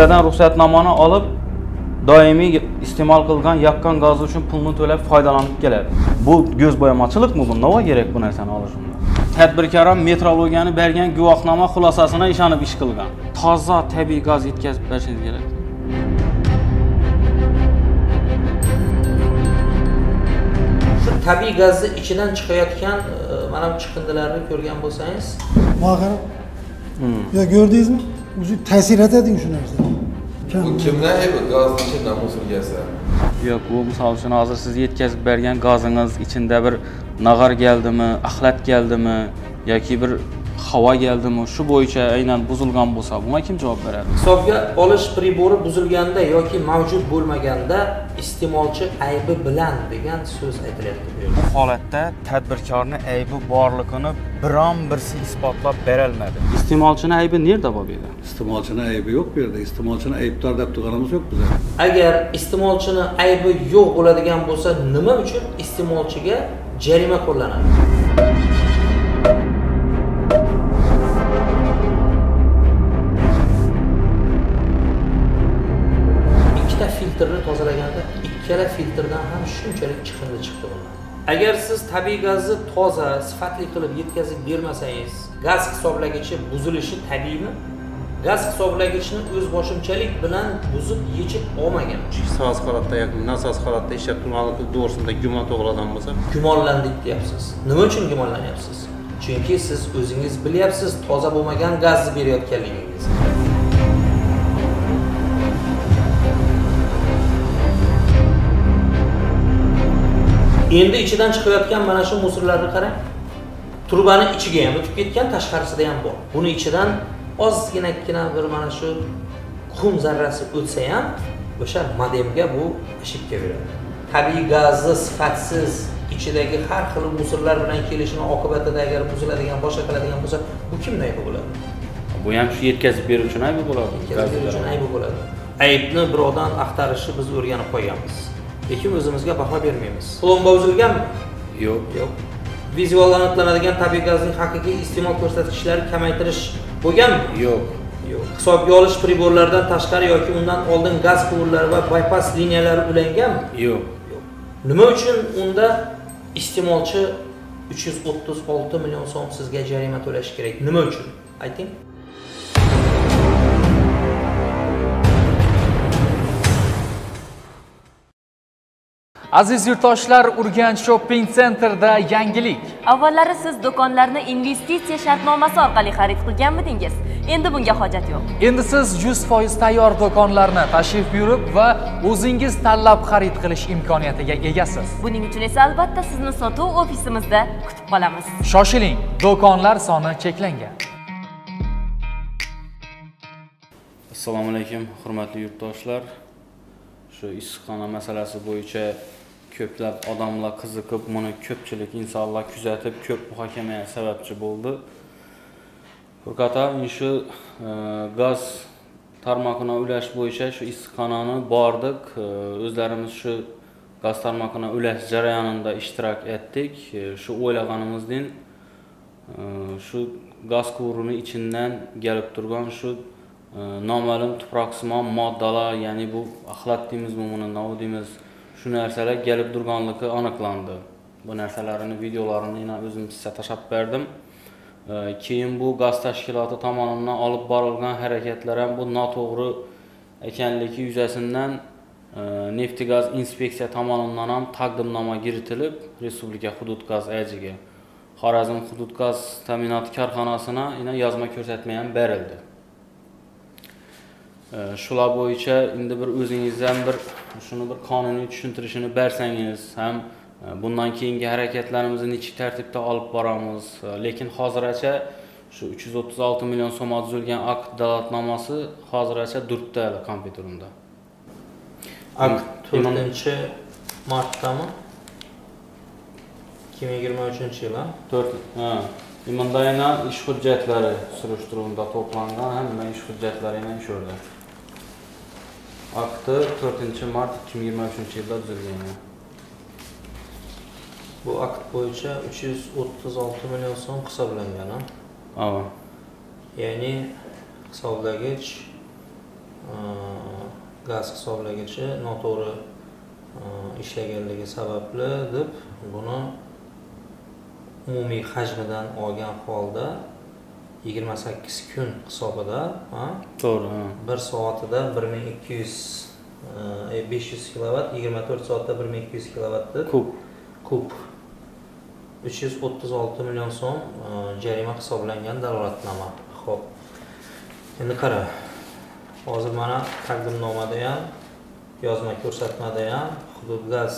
sizlardan ruxsatnomani olib, doimiy iste'mol qilgan yaqqan gaz uchun pulni to'lab foydalanib keladi. Bu ko'zbo'yamachilikmi bu? Nima kerak bu narsani olishimda? Tadbirkor ham metrologiyani bergan guvohnoma xulosasini ishonib ish qilgan. Toza tabiiy gaz yetkazib berishingiz kerak. Shu tabiiy gazni ichidan chiqayotgan mana bu chiqindilarni ko'rgan bo'lsangiz, Ma'qara. Ya gördingizmi? O'zi ta'sir etadi shu narsa. Bu kimdan aybi gazning ichidan musulgasi? Yo'q, bu misol uchun hozir siz yetkazib bergan gazingiz ichida bir nag'ar keldimi, axlat keldimi yoki bir havo keldimi, shu bo'yicha aynan buzilgan bo'lsa, bunga kim javob beradi? Hisobga olish pribori buzilganda yoki mavjud bo'lmaganda iste'molchi aybi bilan degan so'z aytilyapti bu yerda. Bu holatda tadbirkorning aybi borligini biron birsi isbotlab bera olmadi. Iste'molchining aybi nerda bu yerda? İste'molchining aybi yo'q bu yerda. Iste'molchining aybdor deb turganimiz yo'q bizda. Agar iste'molchining aybi yo'q bo'ladigan bo'lsa, nima uchun iste'molchiga jarima qo'llanadi? Filtrni tozalaganda ikkala filtrdan ham shunchalik chiqindi chiqdi bundan. Agar siz tabiiy gazni toza, sifatli qilib yetkazib bermasangiz, gaz hisoblagichi buzilishi tabiiymi? Gaz hisoblagichni o'z boshimchalik bilan buzib yechib olmagan. Soz holatda yoki nosoz holatda ishlab turganligi to'g'risida gumon to'g'ridan bo'lsa, gumonlandik deyapsiz. Nima uchun gumonlanyapsiz? Chunki siz o'zingiz bilyapsiz toza bo'lmagan gazni berayotganligingizni. Endi ichidan chiqayotgan mana shu musullarni qarang. Turbani ichiga ham o'tib ketgan, tashqarisida ham bor. Buni ichidan ozgina bir mana shu qum zarrasi o'tsa ham o'sha modemga bu eshibga beradi. Tabiiy gazni sifatsiz ichidagi har xil musullar bilan kelishini oqibatida agar buziladigan, boshqa qiladigan bo'lsa, bu kimning aybi bo'ladi? Bu ham shu yetkazib beruvchining aybi bo'ladi. Yetkazib beruvchining aybi bo'ladi. Aybni birovdan axtarishni biz o'rganib qo'yganmiz. Lekin o'zimizga baho bermaymiz. Plomba uzilganmi? Yo'q. Yo'q. Vizual aniqlanadigan tabiiy gazning haqiqiy iste'mol ko'rsatkichlari kamaytirish bo'lganmi? Yo'q. Yo'q. Hisobga olish priborlaridan tashqari yoki undan oldin gaz quvurlari va bypass liniyalari ulanganmi? Yo'q. Yo'q. Nima uchun unda iste'molchi 336 million so'm sizga jarima to'lashi kerak? Nima uchun? Ayting. Aziz yurtdoshlar, Urganch Shopping Centerda yangilik. Avvallari siz do'konlarni investitsiya shartnomasi orqali xarid qilganmidingiz? Endi bunga hojat yo'q. Endi siz 100% tayyor do'konlarni tashrif buyurib va o'zingiz tanlab xarid qilish imkoniyatiga egasiz. Buning uchun esa albatta sizni sotuv ofisimizda kutib qolamiz. Shoshiling, do'konlar soni cheklangan. Assalomu alaykum, hurmatli yurtdoshlar. Shu issiqxona masalasi bo'yicha ko'plab odamlar qiziqib, buni ko'pchilik insonlar kuzatib, ko'p muhokamaga sababchi bo'ldi. Faqat shu gaz tarmog'ini ulash bo'yicha shu issiqxonani bordik, o'zlarimiz shu gaz tarmog'ini ulash jarayonida ishtirok etdik. Shu o'ylaganimizdan shu gaz quvurining ichidan kelib turgan shu noma'lum tuproqsimon moddalar, ya'ni bu axlat deymizmi, buni nima deymiz, shu narsalar kelib turganligi aniqlandi. Bu narsalarning videolarini yana o'zim sizga tashab berdim. Keyin bu gaz tashkiloti tomonidan olib borilgan harakatlar ham bu noto'g'ri ekanligi yuzasidan Neftigaz inspeksiya tomonidan ham taqdimnoma kiritilib, Respublika hudud gaz AJga, Xorazm hudud gaz ta'minoti korxonasina yana yozma ko'rsatma ham berildi. Shular bo'yicha endi bir o'zingizdan bir shuni bir qonuniy tushuntirishini bersangiz, ham bundan keyingi harakatlarimizni nechik tartibda olib boramiz. Lekin hozircha shu 336 million so'm tuzilgan akt dalolatnomasi hozircha durtda kompyuterimda. Akt 4-martdami? 2023-yil, ha? 4. Bunda yana ish hujjatlari surishtiruvda to'plangan, hamma ish hujjatlari yana shu yerda. Akti 4-mart 2023-yilda tuzilgan. Bu akt bo'yicha 336 million so'm hisoblangan, ha? Ha. Ya'ni hisoblagich gaz hisoblagichi noto'g'ri ishlaganligi sababli deb buni umumiy hajmidan olgan holda 28 kun hisobida, to'g'ri, 1 soatida 1200 500 kilovat, 24 soatda 1200 kilovatni kub 336 million so'm jarima hisoblangan dalolatnoma. Xo'p. Endi qara. Hozir mana taqdimnomada ham, yozma ko'rsatmada ham hudud gaz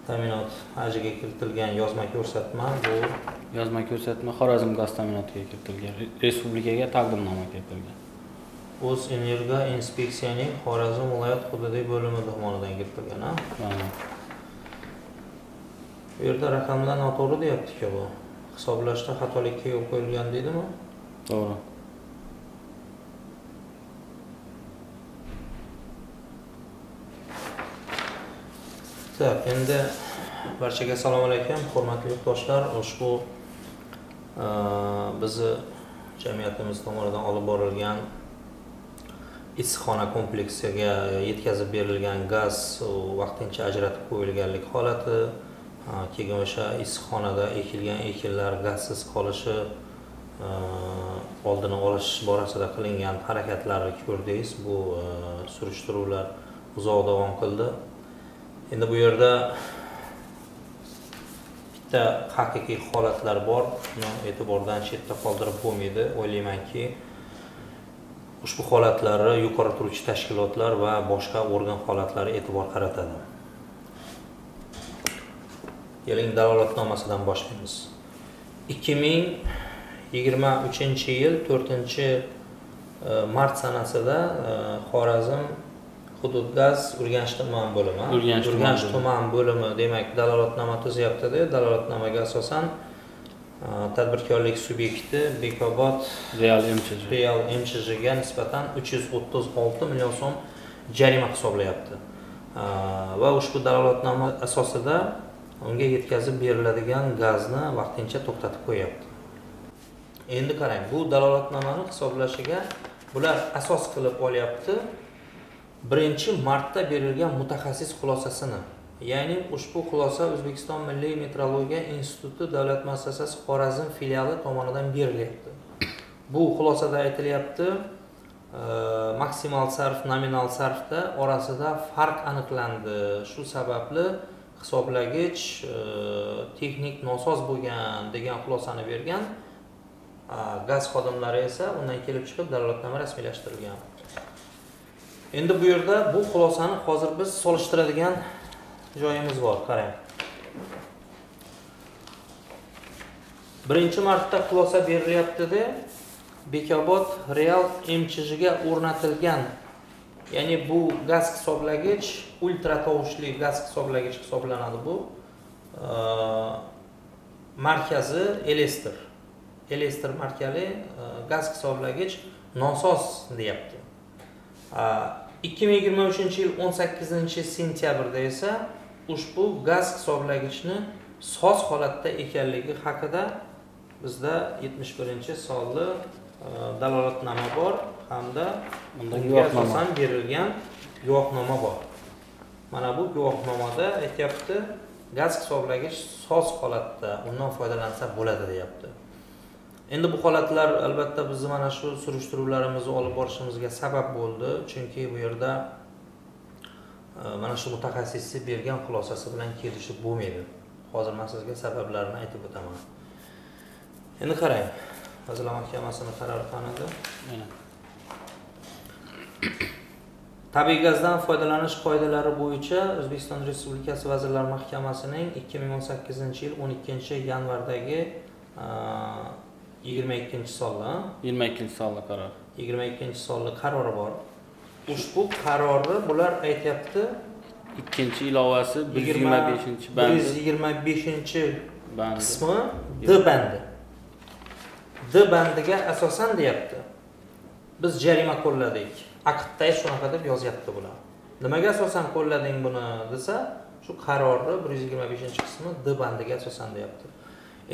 ta'minot hajiga kiritilgan yozma ko'rsatma bu yozma ko'rsatma Xorazm gaz ta'minotiga kiritilgan, respublikaga taqdimnoma kiritilgan. O'zenergo inspeksiyaning Xorazm viloyat hududiy bo'limi tomonidan kiritilgan, ha? Bu yerda raqamlar noto'g'ri deyapti-ku bu. Hisoblashda xatolikka yo'l qo'yilgan deydimi? To'g'ri. Tak, endi barchaga assalomu alaykum, hurmatli yurtdoshlar. Ushbu bizni jamiyatimiz tomonidan olib borilgan issiqxona kompleksiga yetkazib berilgan gaz vaqtincha ajratib qo'yilganlik holati, keyin o'sha issiqxonada ekilgan ekinlar gazsiz qolishi oldini olish borasida qilingan harakatlarni ko'rdingiz. Bu surishtiruvlar uzoq davom qildi. Endi bu yerda bitta haqiqiy holatlar bor, buni e'tibordan chetda qoldirib bo'lmaydi. O'ylaymanki, ushbu holatlarga yuqori turuvchi tashkilotlar va boshqa organ holatlari e'tibor qaratadi. Keling dalolatnomasidan boshlaymiz. 2023-yil 4-mart sanasida Xorazm hudud gaz Urganch tuman bo'limi. Urganch tuman bo'limi demak dalolatnoma tuzyapti-da. Dalolatnomaga asosan tadbirkorlik subyekti Bekobod Real MCHga nisbatan 336 million so'm jarima hisoblayapti. Va ushbu dalolatnoma asosida unga yetkazib beriladigan gazni vaqtincha to'xtatib qo'yapti. Endi qarang, bu dalolatnomani hisoblashiga bular asos qilib olyapti 1-martda berilgan mutaxassis xulosasini. Ya'ni ushbu xulosa O'zbekiston Milliy metrologiya instituti davlat muassasasi Xorazm filiali tomonidan berilyapti. Bu xulosada aytilyapti, maksimal sarf, nominal sarfda orasida farq aniqlandi. Shu sababli hisoblagich texnik nosoz bo'lgan degan xulosani bergan. Gaz xodimlari esa undan kelib chiqib dalolatnoma rasmiylashtirilgan. Endi bu yerda bu xulosani hozir biz solishtiradigan joyimiz bor, qarang. 1-martda xulosa berilyapti-da, Bekobod Real MCHga o'rnatilgan. Ya'ni bu gaz hisoblagich ultra tovushli gaz hisoblagich hisoblanadi bu. Markazi Elester. Elester markali gaz hisoblagich nosoz deyapti. 2023-yil 18-sentyabrda esa ushbu gaz hisoblagichni soz holatda ekanligi haqida bizda 71-sonli dalolatnoma bor hamda unga asosan berilgan guvohnoma bor. Mana bu guvohnomada aytyapti, gaz hisoblagich soz holatda undan foydalansa bo'ladi deyapti. Endi bu holatlar albatta bizni mana shu surishtiruvlarimizni olib borishimizga sabab bo'ldi, chunki bu yerda mana shu mutaxassisni bergan xulosasi bilan kelishib bo'lmaydi. Hozir men sizga sabablarini aytib o'taman. Endi qarang, Vazirlar Mahkamasining qarori qanday? Mana. Tabiiy gazdan foydalanish qoidalari bo'yicha O'zbekiston Respublikasi Vazirlar Mahkamasining 2018-yil 12-yanvardagi 22-sonli 22-sonli qaror. 22-sonli qarori bor. Ushbu qarorni bular aytyapti, ikkinchi ilovasi 125-band. 125 qismi D bandi. D bandiga asosan deyapti. Biz jarima qo'lladik. Aqdda shunaqa deb yozyapti bular. Nimaga asosan qo'llading buni desa, shu qarorni 125-qismi D bandiga asosan deyapti.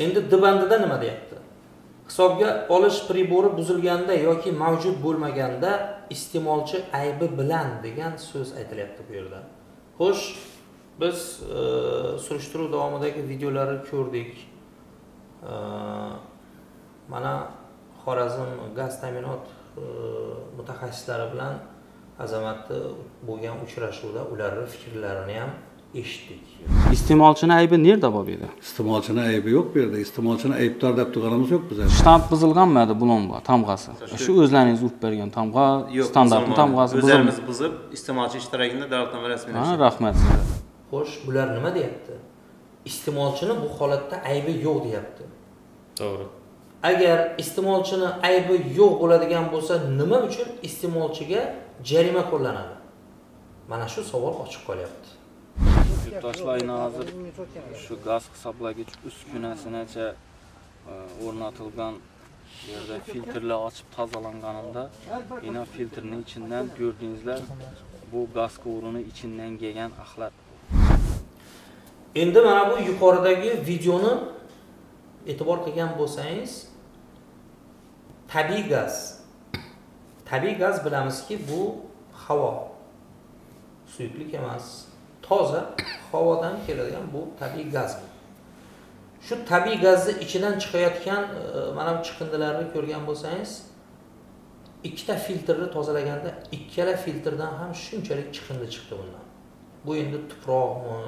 Endi D bandida nima deyapti? hisobga olish pribori buzilganda yoki mavjud bo'lmaganda iste'molchi aybi bilan degan so'z aytilyapti bu yerda. Xo'sh, biz surishtiruv davomidagi videolarni ko'rdik. Mana Xorazm gaz ta'minot mutaxassislari bilan Azamatda bo'lgan uchrashuvda ularning fikrlarini ham eshitdik. Iste'molchini aybi nerda bor edi? Iste'molchini aybi yo'q bu yerda. Iste'molchini aybdor deb turganimiz yo'q bizlar. Shtamp buzilganmi bulonba tamg'asi? Shu o'zlaringiz urib bergan tamg'a, standartni tamg'asi o'zlarimiz buzib, iste'molchi ishtirokida davlatnoma rasmiylashtirdik. Ha, rahmat sizga. Xo'sh, bular nima deyapti? Iste'molchini bu holatda aybi yo'q deyapti. To'g'ri. Agar iste'molchini aybi yo'q bo'ladigan bo'lsa, nima uchun iste'molchiga jarima qo'llanadi? Mana shu savol ochiq qolyapti. Yurtdoshlar hozir shu gaz hisoblagich uskunasinacha o'rnatilgan yerda filtrlar ochib tozalanganida, yana filtrning ichidan ko'rdingizlar, bu gaz quvurini ichidan kelgan axlat. Endi mana bu yuqoridagi videoni e'tibor qilgan bo'lsangiz, tabiiy gaz. Tabiiy gaz bilamizki, bu havo. Suyuqlik emas, toza havodan keladigan bu tabiiy gaz. Shu tabiiy gazni ichidan chiqayotgan mana bu chiqindilarni ko'rgan bo'lsangiz, ikkita filtrni tozalaganda ikkala filtrdan ham shunchalik chiqindi chiqdi bundan. Bu endi tuproqmi,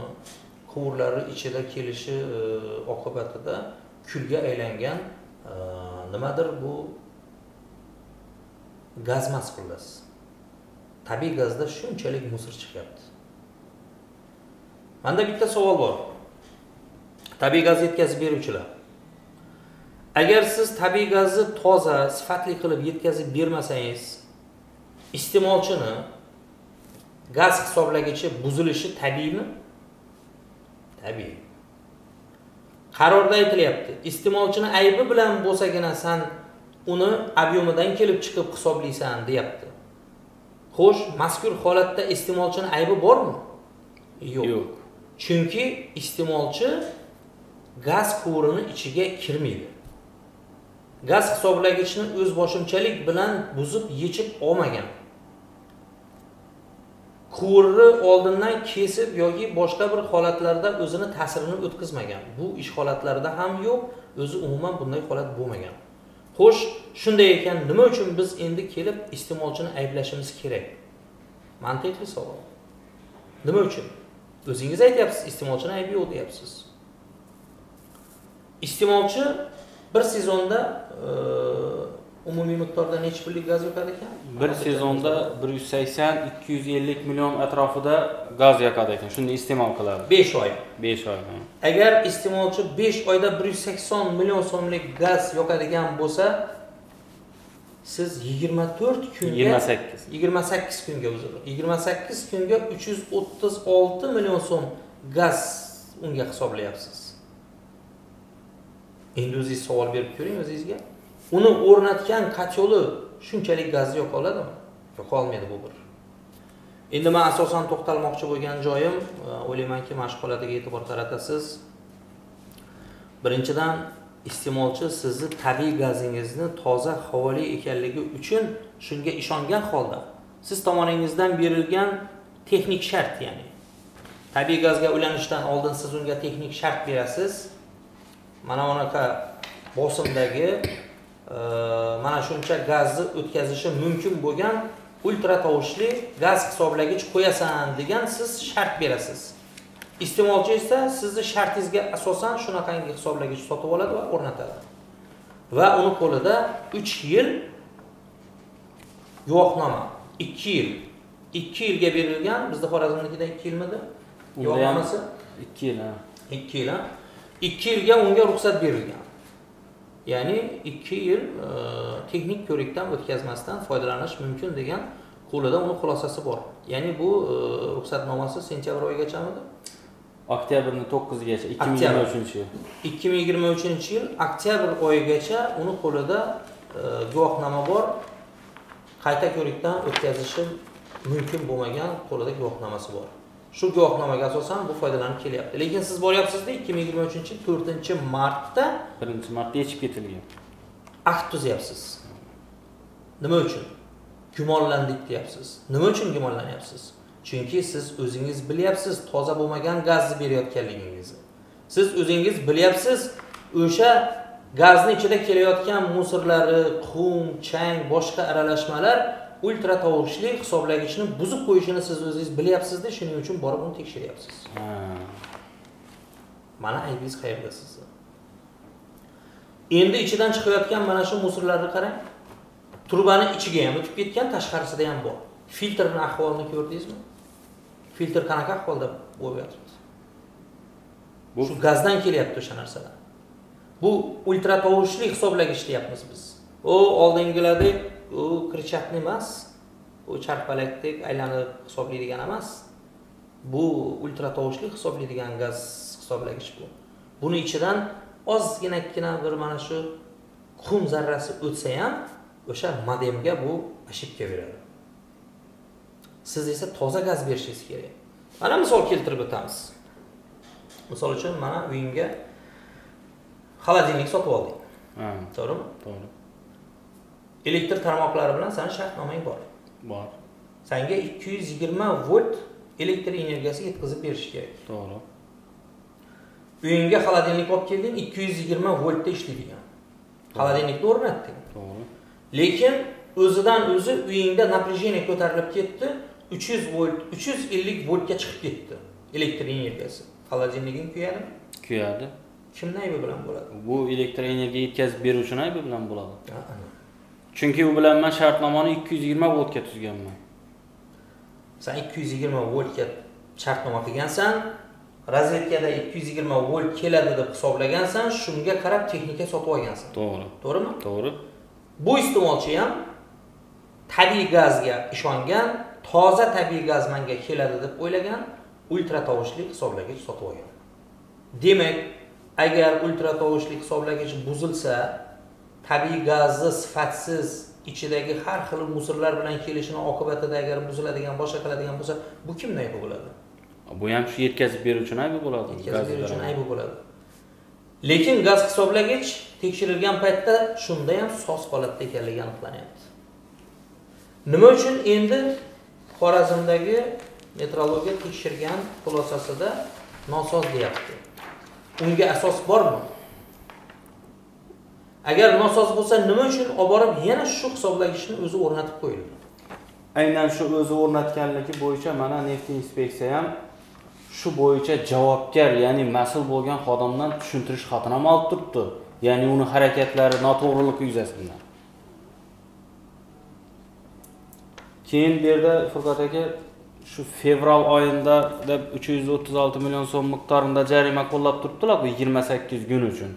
quvurlarning ichida kelishi oqibatida kulga aylangan nimadir bu gaz emas xullas. Tabiiy gazda shunchalik musor chiqyapti. Menda bitta savol bor. Tabiiy gaz yetkazib beruvchilar. Agar siz tabiiy gazni toza, sifatli qilib yetkazib bermasangiz, iste'molchini gaz hisoblagichi buzilishi tabiiymi? Tabiiy. Qarorda aytilyapti, iste'molchini aybi bilan bo'lsagina san uni obyomidan kelib chiqib hisoblaysan, deyapti. Xo'sh, mazkur holatda iste'molchini aybi bormi? Yo'q. Chunki iste'molchi gaz quvurini ichiga kirmaydi. Gaz hisoblagichni o'z boshimchalik bilan buzib yechib olmagan. Quvurni oldindan kesib yoki boshqa bir holatlarda o'zini ta'sirini o'tkazmagan. Bu ish holatlarida ham yo'q, o'zi umuman bunday holat bo'lmagan. Xo'sh, shunday ekan, nima uchun biz endi kelib iste'molchini ayblashimiz kerak? Mantiqli savol. Nima uchun? O'zingiz aytyapsiz, iste'molchini aybi yo'q deyapsiz. Iste'molchi bir sezonda umumiy miqdorda necha pullik gaz yoqadi ekan? Bir sezonda 180-250 million atrofida gaz yoqadi ekan. Shunda iste'mol qiladi. 5 oy. 5 oy. Agar iste'molchi 5 oyda 180 million so'mlik gaz yoqadigan bo'lsa, siz 24 kunga 28 kunga uzr. 28 kunga 336 million so'm gaz unga hisoblayapsiz. Endi o'zingiz savol berib ko'ring o'zingizga. Uni o'rnatgan katyoli shunchalik gazni yoqa oladimi? Yoqa olmaydi bu bir. Endi men asosan to'xtalmoqchi bo'lgan joyim, o'ylaymanki, mashg'ulotiga e'tibor qaratasiz. Birinchidan, iste'molchi sizni tabiiy gazingizni toza, havoli ekanligi uchun shunga ishongan holda siz tomoningizdan berilgan texnik shart, ya'ni tabiiy gazga ulanishdan oldin siz unga texnik shart berasiz. Mana bunaqa bosimdagi mana shuncha gazni o'tkazishi mumkin bo'lgan ultra tovushli gaz hisoblagich qo'yasan degan siz shart berasiz. Iste'molchi esa sizni shartingizga asosan shunaqangi hisoblagich sotib oladi va o'rnatadi. Va uni qo'lida 3 yil guvohnoma, 2 yil. 2 yilga berilgan, bizda Xorazmnikida 2 yilmidi? Guvohnomasi 2 yil. 2 yil. 2 yilga unga ruxsat berilgan. Ya'ni 2 yil texnik ko'rikdan o'tkazmasdan foydalanish mumkin degan qo'lida uni xulosasi bor. Ya'ni bu ruxsatnomasi sentyabr oyigachamidi? Oktyabrning 9-gacha 2023-yil. 2023-yil oktyabr oyigacha uni qo'lida guvohnoma bor. Qayta ko'rikdan o'tkazishi mumkin bo'lmagan qo'lida guvohnomasi bor. Shu guvohnomaga asosan bu foydalanib kelyapti. Lekin siz boryapsiz-da 2023-yil 4-martda 1-martda yechib ketilgan. akt tuzyapsiz. Nima uchun? Gumonlandik deyapsiz. Nima uchun gumonlanyapsiz? Chunki siz o'zingiz bilyapsiz toza bo'lmagan gazni berayotganligingizni. Siz o'zingiz bilyapsiz o'sha gazni ichida kelayotgan musorlari, qum, chang, boshqa aralashmalar ultra tovushli hisoblagichni buzib qo'yishini siz o'zingiz bilyapsiz-da, shuning uchun borib uni tekshiryapsiz. Mana aybingiz qayerda sizni? Endi ichidan chiqayotgan mana shu musorlarni qarang. Turbani ichiga ham o'tib ketgan, tashqarisida ham bor. Filtrning ahvolini ko'rdingizmi? Filtr qanaqa ahvolda bo'lyapti? Bu shu gazdan kelyapti o'sha narsalar. Bu ultra tovushli hisoblagich deyapmiz biz. O oldingilardek u kirchatni emas, u charxpalakdek aylanib hisoblaydigan emas. Bu ultra tovushli hisoblaydigan gaz hisoblagich bu. Buni ichidan ozginakkina bir mana shu qum zarrasi o'tsa ham o'sha modemga bu ошибка beradi. Siz esa toza gaz berishingiz kerak. Mana misol keltirib o'tamiz. Misol uchun mana uyimga xolodilnik sotib oldik. To'g'rimi? To'g'ri. Elektr tarmoqlari bilan seni shartnomang bor. Bor. Senga 220 volt elektr energiyasi yetkazib berish kerak. To'g'ri. Uyingga xolodilnik olib kelding, 220 voltda ishlaydigan. Xolodilnikni o'rnatding. To'g'ri. Lekin o'zidan o'zi uyingda напряжение ko'tarilib ketdi, 300 volt, 350 voltga chiqib ketdi elektr energiyasi. Xolodilniging kuyadimi? Kuyadi. Kimning aybi bilan bo'ladi? Bu elektr energiya yetkazib beruvchining aybi bilan bo'ladi. Chunki u bilan men shartnomani 220 voltga tuzganman. Sen 220 voltga shartnoma qilgansan, razvedkada 220 volt keladi deb hisoblagansan, shunga qarab texnika sotib olgansan. To'g'ri. To'g'rimi? To'g'ri. Bu iste'molchi ham tabiiy gazga ishongan, toza tabiiy gaz menga keladi deb o'ylagan, ultra tovushli hisoblagich sotib olgan. Demak, agar ultra tovushli hisoblagich buzilsa, tabiiy gazni sifatsiz ichidagi har xil musorlar bilan kelishini oqibatida agar buziladigan, boshqa qiladigan bo'lsa, bu kimning aybi bo'ladi? Bu ham shu yetkazib beruvchining aybi bo'ladi. Yetkazib beruvchining aybi bo'ladi. Lekin gaz hisoblagich tekshirilgan paytda shunda ham soz holatda ekanligi aniqlanyapti. Nima uchun endi Xorazmdagi metrologiya tekshirgan xulosasida nosoz deyapti? Unga asos bormi? Agar nosoz bo'lsa, nima uchun olib borib yana shu hisoblagichni o'zi o'rnatib qo'yildi? Aynan shu o'zi o'rnatganligi bo'yicha mana neft inspeksiya ham shu bo'yicha javobgar, ya'ni mas'ul bo'lgan xodimdan tushuntirish xatini ham olib turibdi. Ya'ni uni harakatlari noto'g'riligi yuzasidan. Keyin bu yerda Furqat aka shu fevral oyida deb 336 million so'm miqdorida jarima qo'llab turibdilar bu 28 kun uchun.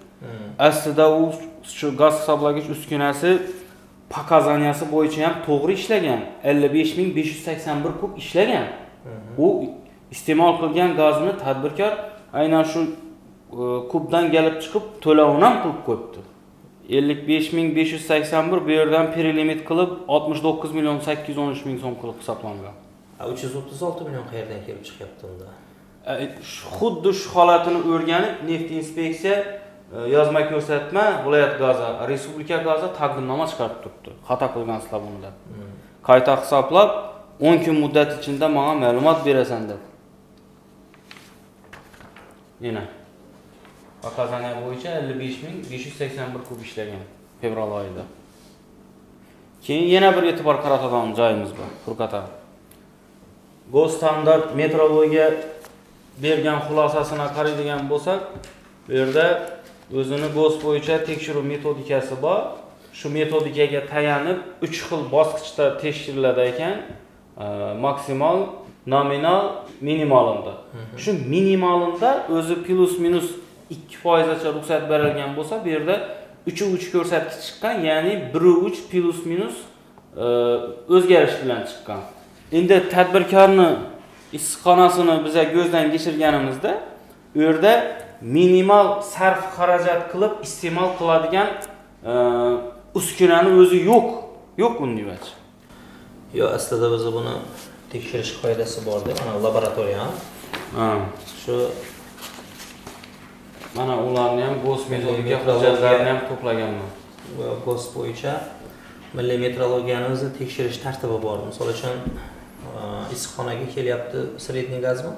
Aslida u shu gaz hisoblagich uskunasi pokazaniyasi bo'yicha ham to'g'ri ishlagan. 55581 kub ishlagan. U iste'mol qilgan gazni tadbirkor aynan shu kubdan kelib chiqib to'lovini ham qilib qo'yibdi. 55581 bu yerdan prelimit qilib 69 million 813 ming so'm qilib hisoblangan. 336 million qayerdan kelib chiqyapti unda? Xuddi shu holatini o'rganib neft inspeksiya yozma ko'rsatma viloyat gazi, respublika gazi taqdimnoma chiqarib turibdi. Xato qilgansizlar bunda. Qayta hisoblab 10 kun muddat ichida menga ma'lumot berasan deb. Yana Pakazaniya bo'yicha 55581 kub ishlagan fevral oyida. Keyin yana bir e'tibor qaratadigan joyimiz bor, Furqat aka. Go'z standart metrologiya bergan xulosasini qaraydigan bo'lsak, bu yerda o'zini go'z bo'yicha tekshiruv metodikasi bor. Shu metodikaga tayanib 3 xil bosqichda tekshiriladi ekan, maksimal, nominal, minimalında. Shu minimalında o'zi plus minus 2% gacha ruxsat berilgan bo'lsa, bu yerda 3 ko'rsatkich chiqqan, ya'ni 1.3 plus minus o'zgarish bilan chiqqan. Endi tadbirkorni issiqxonasini biza ko'zdan kechirganimizda, u yerda minimal sarf xarajat qilib iste'mol qiladigan uskunani o'zi yo'q. Yo'q bunday vach. Yo'q, aslida biz buni tekshirish qoidasi bor-da, mana laboratoriya. Shu mana ularni ham go'z metodika hujjatlarini ham to'plaganman. GOST bo'yicha milliy metrologiyani o'zi tekshirish tartibi bor. Misol uchun issiqxonaga kelyapti sredniy gazmi?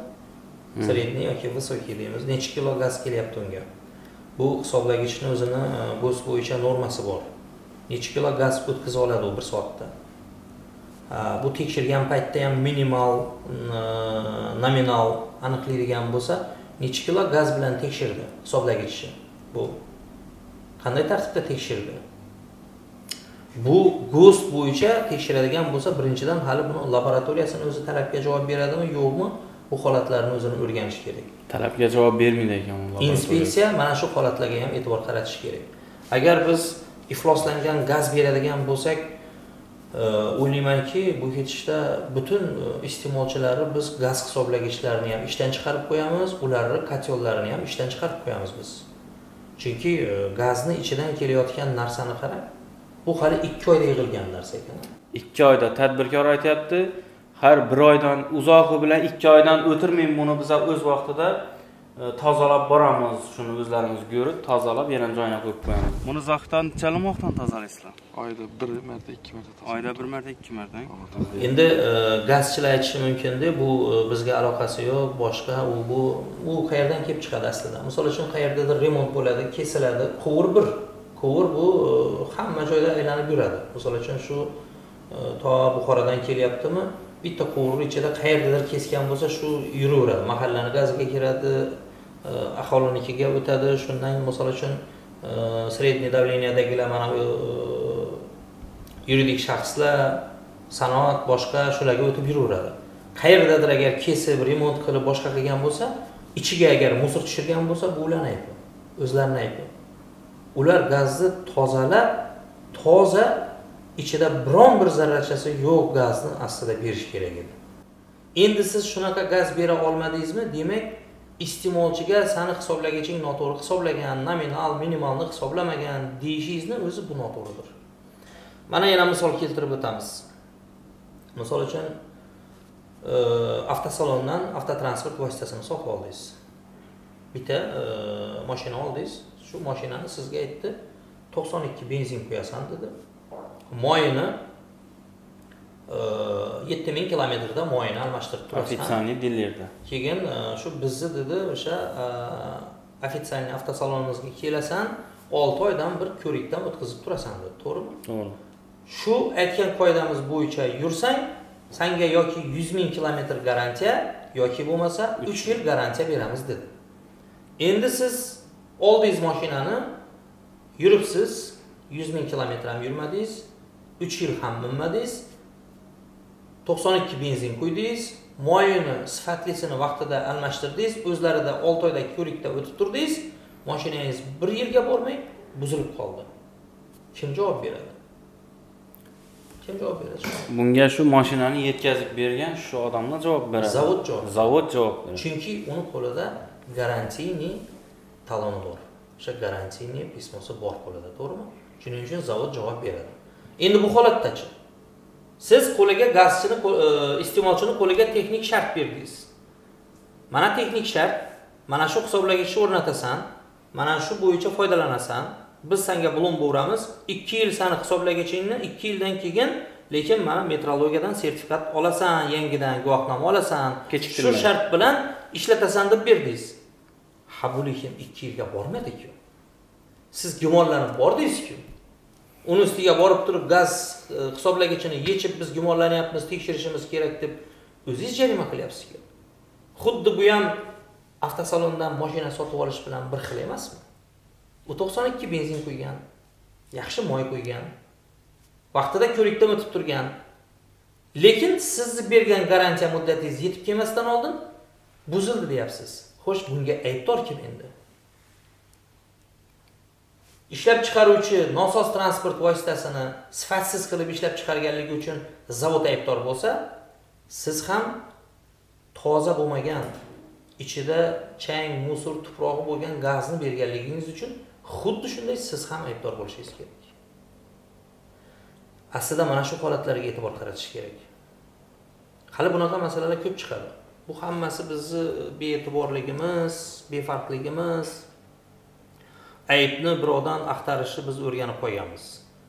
Sredniy yoki visokiy deymiz. Necha kilo gaz kelyapti unga? Bu hisoblagichning o'zini GOST bo'yicha normasi bor. Necha kilo gaz o'tkazib oladi u 1 soatda. Bu tekshirgan paytda ham minimal, nominal aniqlaydigan bo'lsa, necha kilo gaz bilan tekshirdi hisoblagichi. Bu qanday tartibda tekshirdi? Bu GOST bo'yicha tekshiradigan bo'lsa, birinchidan hali buni laboratoriyasini o'zi talabga javob beradimi, yo'qmi? Bu holatlarni o'zini o'rganish kerak. Talabga javob bermaydi ekan ular. Inspeksiya mana shu holatlarga ham e'tibor qaratish kerak. Agar biz ifloslangan gaz beradigan bo'lsak, o'ylaymanki, bu ketishda butun iste'molchilarni biz gaz hisoblagichlarini ham ishdan chiqarib qo'yamiz, ularning kotyollarini ham ishdan chiqarib qo'yamiz biz. Chunki gazni ichidan kelayotgan narsani qarang. Bu hali 2 oyda yig'ilgan narsa ekan. 2 oyda tadbirkor aytayapti, har 1 oydan uzoqi bilan 2 oydan o'tirmang, buni biz o'z vaqtida tozalab boramiz, shuni o'zlarimiz ko'rib, tozalab yana joyiga qo'yib qo'yamiz. Buni zaxdan necha vaqtdan tozalaysizlar? Oyda 1 marta, 2 marta tozalaymiz. Oyda 1 marta, 2 marta. Endi gazchilar aytishi mumkin-da, bu bizga aloqasi yo'q, boshqa u qayerdan kelib chiqadi aslida. Misol uchun qayerdadir remont bo'ladi, kesiladi, quvur bir. Quvur bu hamma joyda aylanib yuradi. Misol uchun shu to Buxorodan kelyaptimi? Bitta quvur ichida qayerdadir kesgan bo'lsa, shu yuraveradi. Mahallani gaziga kiradi, aholinikiga o'tadi. Shundan misol uchun sredniy davleniyadagilar mana bu yuridik shaxslar, sanoat, boshqa shularga o'tib yuraveradi. Qayerdadir agar kesib, remont qilib, boshqa qilgan bo'lsa, ichiga agar musor tushirgan bo'lsa, bu ularning aybi. O'zlarining aybi. Ular gazni tozalab, toza ichida biron bir zarrachasi yo'q gazni aslida berish kerak edi. Endi siz shunaqa gaz bera olmadingizmi? Demak, iste'molchiga sani hisoblagiching noto'g'ri hisoblagan, nominal, minimalni hisoblamagan deyishingizni o'zi bu noto'g'ridir. Mana yana misol keltirib o'tamiz. Misol uchun avtosalondan avtotransport vositasini sotib oldingiz. Bitta mashina oldingiz. Shu mashinani sizga aytdi, 92 benzin qo'yasan dedi. Moyini 7000 kilometrda moyini almashtirib turasan. Ofitsialniy dilerda. Keyin shu bizni dedi, o'sha ofitsialniy avtosalonimizga kelasan, 6 oydan bir ko'rikdan o'tkazib turasan dedi. To'g'rimi? To'g'ri. Shu aytgan qoidamiz bo'yicha yursang, senga yoki 100.000 kilometr garantiya yoki bo'lmasa 3 yil garantiya beramiz dedi. Endi siz oldingiz mashinani, yuribsiz, 100.000 kilometr ham yurmadingiz, 3 yil ham minmadingiz, 92 benzin qo'ydingiz, moyini sifatlisini vaqtida almashtirdingiz, o'zlarida 6 oydagi ko'rikda o'tib turdingiz, mashinangiz 1 yilga bormay buzilib qoldi. Kim javob beradi? Kim javob beradi? Bunga shu mashinani yetkazib bergan shu odamlar javob beradi. Zavod javob. Zavod javob beradi. Chunki uni qo'lida garantiyni taloni bor. O'sha garantiyni pismosi bor qo'lida, to'g'rimi? Shuning uchun zavod javob beradi. Endi bu holatdachi siz qo'liga gazchini, iste'molchini qo'liga texnik shart berdingiz. Mana texnik shart, mana shu hisoblagichni o'rnatasan, mana shu bo'yicha foydalanasan. Biz senga bulon beramiz. 2 yil seni hisoblagichingni 2 yildan keyin, lekin mana metrologiyadan sertifikat olasan, yangidan guvohnoma olasan. Shu shart bilan ishlatasan deb berdingiz. Ha, bu lekin 2 yilga bormadi-ku. Siz gumonlanib bordingiz-ku. Uni ustiga borib turib gaz hisoblagichini yechib biz gumonlanyapmiz, tekshirishimiz kerak deb o'zingiz jarima qilyapsiz-ku. Xuddi bu ham avtosalondan mashina sotib olish bilan bir xil emasmi? U 92 benzin qo'ygan, yaxshi moy qo'ygan, vaqtida ko'rikdan o'tib turgan. Lekin sizni bergan garantiya muddatingiz yetib kelmasdan oldin buzildi deyapsiz. Xo'sh, bunga aybdor kim endi? Ishlab chiqaruvchi nosoz transport vositasini sifatsiz qilib ishlab chiqarganligi uchun zavod aybdor bo'lsa, siz ham toza bo'lmagan, ichida chang, musor, tuprog'i bo'lgan gazni berganligingiz uchun xuddi shunday siz ham aybdor bo'lishingiz kerak. Aslida mana shu holatlarga e'tibor qaratish kerak. Hali bunaqa masalalar ko'p chiqadi. Bu hammasi bizni be'tiborligimiz, befarqligimiz. aybni birovdan axtarishni biz o'rganib qo'yganmiz.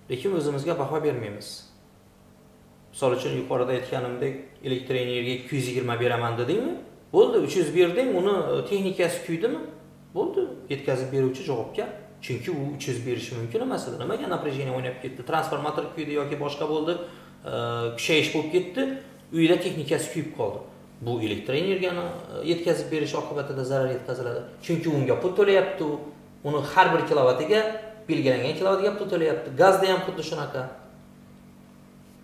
Lekin o'zimizga baho bermaymiz. Misol uchun yuqorida aytganimdek, elektr energiya 220 beraman dedingmi? Bo'ldi, 300 berding, uni texnikasi kuydimi? Bo'ldi, yetkazib beruvchi javobgar. Chunki u 300 berishi mumkin emas edi. Nimaga напряжение o'ynab ketdi? Transformator kuydi yoki boshqa bo'ldi, kushayish bo'lib ketdi, uyda texnikasi kuyib qoldi. Bu elektr energiyani yetkazib berish oqibatida zarar yetkaziladi. Chunki unga pul to'layapti, uni har bir kilovatiga belgilangan kilovatiga pul to'layapti. Gazda ham xuddi shunaqa.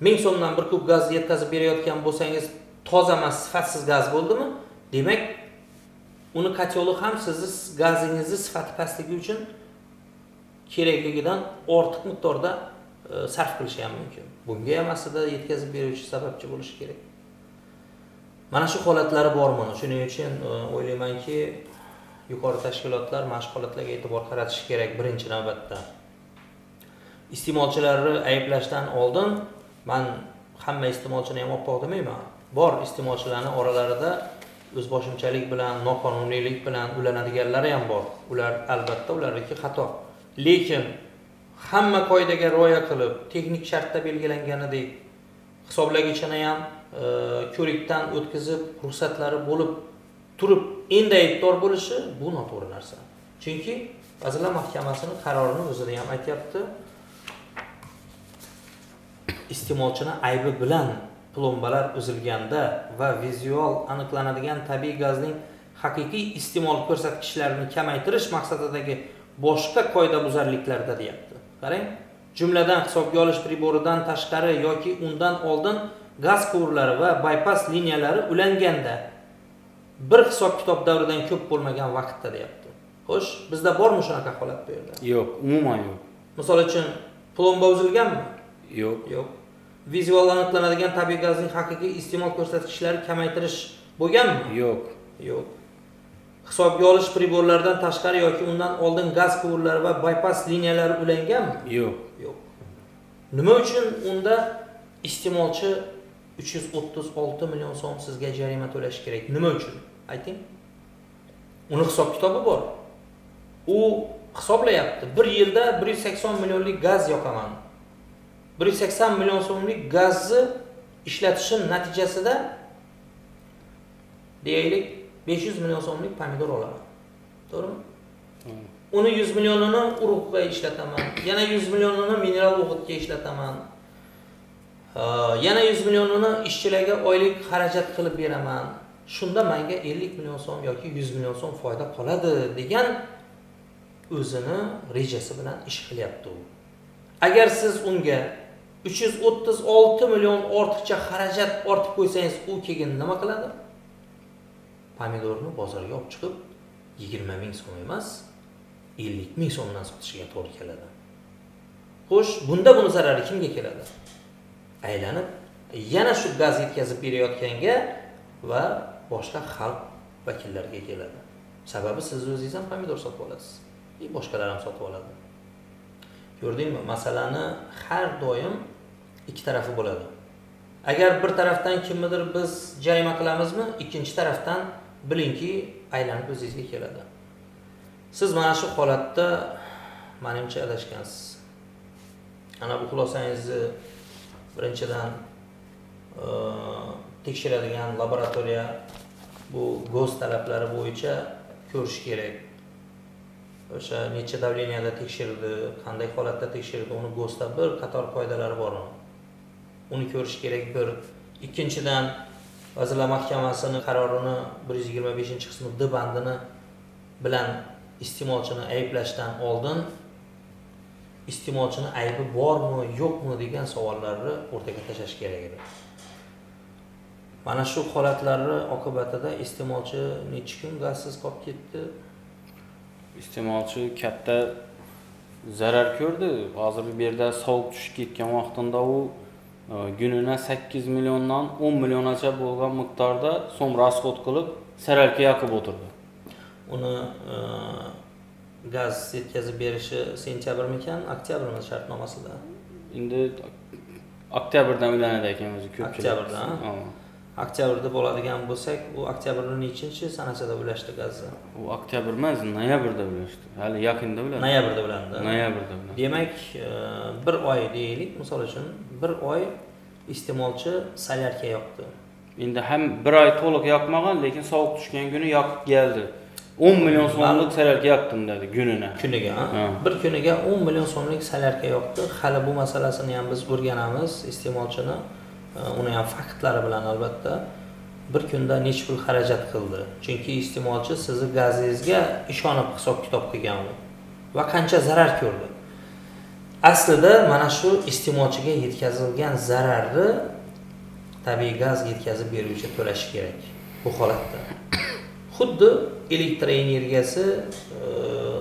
1000 so'mdan bir kub gaz yetkazib berayotgan bo'lsangiz, toza emas, sifatsiz gaz bo'ldimi? Demak, uni kotyoli ham sizni gazingizni sifati pastligi uchun kerakligidan ortiq miqdorda sarf qilishi ham mumkin. Bunga ham aslida yetkazib beruvchi sababchi bo'lishi kerak. Mana shu holatlari bormi? Shuning uchun o'ylaymanki, yuqori tashkilotlar mana shu holatlarga e'tibor qaratishi kerak birinchi navbatda. Iste'molchilarni ayblashdan oldin men hamma iste'molchini ham oppoq demayman. Bor iste'molchilarning oralarida o'zboshimchalik bilan, noqonuniylik bilan ulanadiganlari ham bor. Ular albatta ularniki xato. Lekin hamma qoidaga rioya qilib, texnik shartda belgilanganidek hisoblagichini ham ko'rikdan o'tkazib, ruxsatlari bo'lib turib, endi aybdor bo'lishi bu noto'g'ri narsa. Chunki Vazirlar Mahkamasining qarorini o'zida ham aytayapti. Iste'molchini aybi bilan plombalar uzilganda va vizual aniqlanadigan tabiiy gazning haqiqiy iste'mol ko'rsatkichlarini kamaytirish maqsadidagi boshqa qoidabuzarliklarda deyapti. Qarang, jumladan hisobga olish priboridan tashqari yoki undan oldin gaz quvurlari va bypass liniyalari ulanganda bir hisob-kitob davridan ko'p bo'lmagan vaqtda deyapti. Xo'sh, bizda bormi shunaqa holat bu yerda? Yo'q, umuman yo'q. Misol uchun plomba uzilganmi? Yo'q. Yo'q. Vizual aniqlanadigan tabiiy gazning haqiqiy iste'mol ko'rsatkichlari kamaytirish bo'lganmi? Yo'q. Yo'q. Hisobga olish priborlaridan tashqari yoki undan oldin gaz quvurlari va bypass liniyalari ulanganmi? Yo'q. Yo'q. Nima uchun unda iste'molchi 336 million so'm sizga jarima to'lash kerak? Nima uchun? Ayting. Uni hisob-kitobi bor. U hisoblayapti. Bir yilda 180 millionlik gaz yoqaman. 180 million so'mlik gazni ishlatishim natijasida deylik 500 million so'mlik pomidor olaman. To'g'rimi? Uni 100 millionini urug'ga ishlataman, yana 100 millionini mineral o'g'itga ishlataman. Yana 100 millionini ishchilarga oylik xarajat qilib beraman. Shunda menga 50 million so'm yoki 100 million so'm foyda qoladi degan o'zini rejasi bilan ish qilyapti u. Agar siz unga 336 million ortiqcha xarajat ortib qo'ysangiz, u keyin nima qiladi? Pomidorni bozorga olib chiqib 20 ming so'm emas, 50 ming so'mdan sotishiga to'g'ri keladi. Xo'sh, bunda buni zarari kimga keladi? Aylanib yana shu gaz yetkazib berayotganga va boshqa xalq vakillariga keladi. Sababi siz o'zingiz ham pomidor sotib olasiz, boshqalar ham sotib oladi. Ko'rdingmi? Masalani har doim ikki tarafi bo'ladi. Agar bir tarafdan kimnidir biz jarima qilamizmi, ikkinchi tarafdan bilingki, aylanib o'zingizga keladi. Siz mana shu holatda menimcha adashgansiz. Ana bu xulosangizni birinchidan tekshiradigan laboratoriya bu GOZ talablari bo'yicha ko'rish kerak. O'sha necha davleniyada tekshirdi, qanday holatda tekshirdi, uni GOZda bir qator qoidalari bor. Uni ko'rish kerak bir. Ikkinchidan Vazirlar Mahkamasining qarorini 125-qismi D bandini bilan iste'molchini ayblashdan oldin iste'molchini aybi bormi, yo'qmi degan savollarni o'rtaga tashlash kerak edi. Mana shu holatlarni oqibatida iste'molchi necha kun gazsiz qolib ketdi? Iste'molchi katta zarar ko'rdi. Hozir bu yerda sovuq tushib ketgan vaqtida u gününe 8 milyondan 10 milyonacha bo'lgan miqdorda so'm rasxod qilib, saralka yoqib o'tirdi. Uni gaz yetkazib berishi sentyabrmikan, oktyabrmi shartnomasida? Endi oktyabrdan ulanadi ekan o'zi ko'pchilik. Oktyabrdan. Oktyabrda bo'ladigan bo'lsak, bu oktyabrning nechinchi sanasida ulashdi gazni? U oktyabr emas, noyabrda ulashdi. Hali yaqinda uladi. Noyabrda ulandi. Noyabrda uladi. Demak, bir oy deylik, misol uchun, bir oy iste'molchi solyarka yoqdi. Endi ham bir oy to'liq yoqmagan, lekin sovuq tushgan kuni yoqib keldi. 10 million so'mlik solyarka yoqdim dedi kunini. Kuniga, bir kuniga 10 million so'mlik solyarka yoqdi. Hali bu masalasini ham biz o'rganamiz, iste'molchini, uni ham faktlari bilan albatta. Bir kunda necha pul xarajat qildi? Chunki iste'molchi sizni gazingizga ishonib hisob-kitob qilgan va qancha zarar ko'rdi. Aslida mana shu iste'molchiga yetkazilgan zararni tabiiy gaz yetkazib beruvchi to'lashi kerak bu holatda. Xuddi elektr energiyasi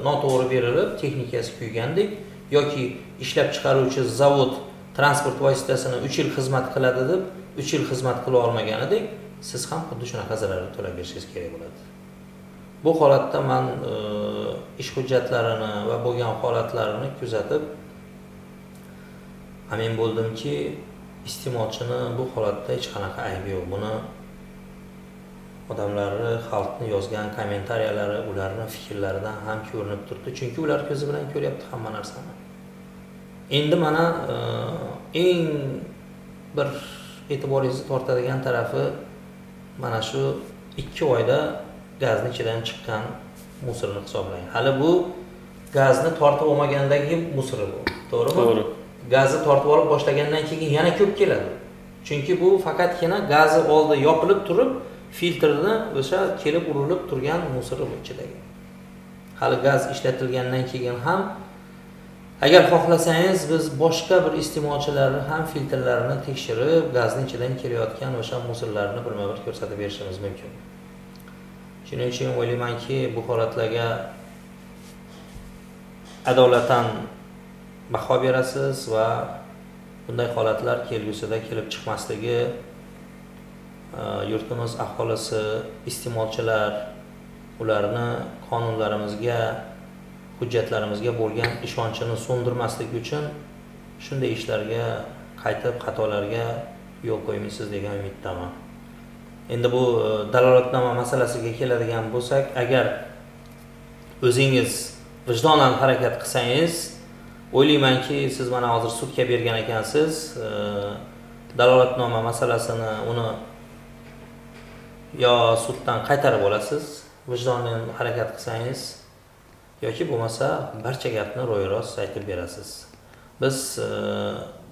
noto'g'ri berilib, texnikasi kuygandek yoki ishlab chiqaruvchi zavod transport vositasini 3 yil xizmat qiladi deb 3 yil xizmat qila olmaganidek, siz ham xuddi shunaqa zararni to'lab berishingiz kerak bo'ladi. Bu holatda men ish hujjatlarini va bo'lgan holatlarini kuzatib amin bo'ldimki, iste'molchini bu holatda hech qanaqa aybi yo'q. Buni odamlarni, xalqni yozgan kommentariyalari, ularning fikrlaridan ham ko'rinib turibdi, chunki ular ko'zi bilan ko'ryapti hamma narsani. Endi mana eng bir e'tiboringizni tortadigan tarafi mana shu 2 oyda gazni ichidan chiqqan musorni hisoblang. Hali bu gazni tortib olmagandagi musori bu. To'g'rimi? To'g'ri. Gazni tortib olib boshlagandan keyin yana ko'p keladi. Chunki bu faqatgina gazi oldi yopilib turib, filtrni o'sha kelib urilib turgan musori bu ichidagi. Hali gaz ishlatilgandan keyin ham agar xohlasangiz biz boshqa bir iste'molchilarni ham filtrlarini tekshirib, gazning ichidan kelayotgan o'sha musorlarni birma-bir ko'rsatib berishimiz mumkin. Shuning uchun o'ylaymanki, bu holatlarga adolatan baho berasiz va bunday holatlar kelgusida kelib chiqmasligi yurtimiz aholisi, iste'molchilar ularni qonunlarimizga, hujjatlarimizga bo'lgan ishonchini so'ndirmaslik uchun shunday ishlarga qaytib xatolarga yo'l qo'ymaysiz degan umiddaman. Endi bu dalolatnoma masalasiga keladigan bo'lsak, agar o'zingiz vijdonan harakat qilsangiz, o'ylaymanki, siz mana hozir sudga bergan ekansiz, dalolatnoma masalasini uni yo suddan qaytarib olasiz, vijdonan harakat qilsangiz, yoki bo'lmasa barcha gapni ro'y-rost aytib berasiz. Biz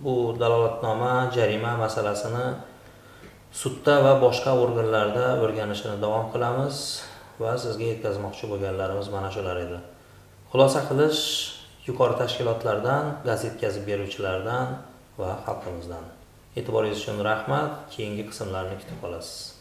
bu dalolatnoma, jarima masalasini sudda va boshqa organlarda o'rganishini davom qilamiz va sizga yetkazmoqchi bo'lganlarimiz mana shular edi. Xulosa qilish yuqori tashkilotlardan, gaz yetkazib beruvchilardan va xalqimizdan. E'tiboringiz uchun rahmat. Keyingi qismlarni kutib qolasiz.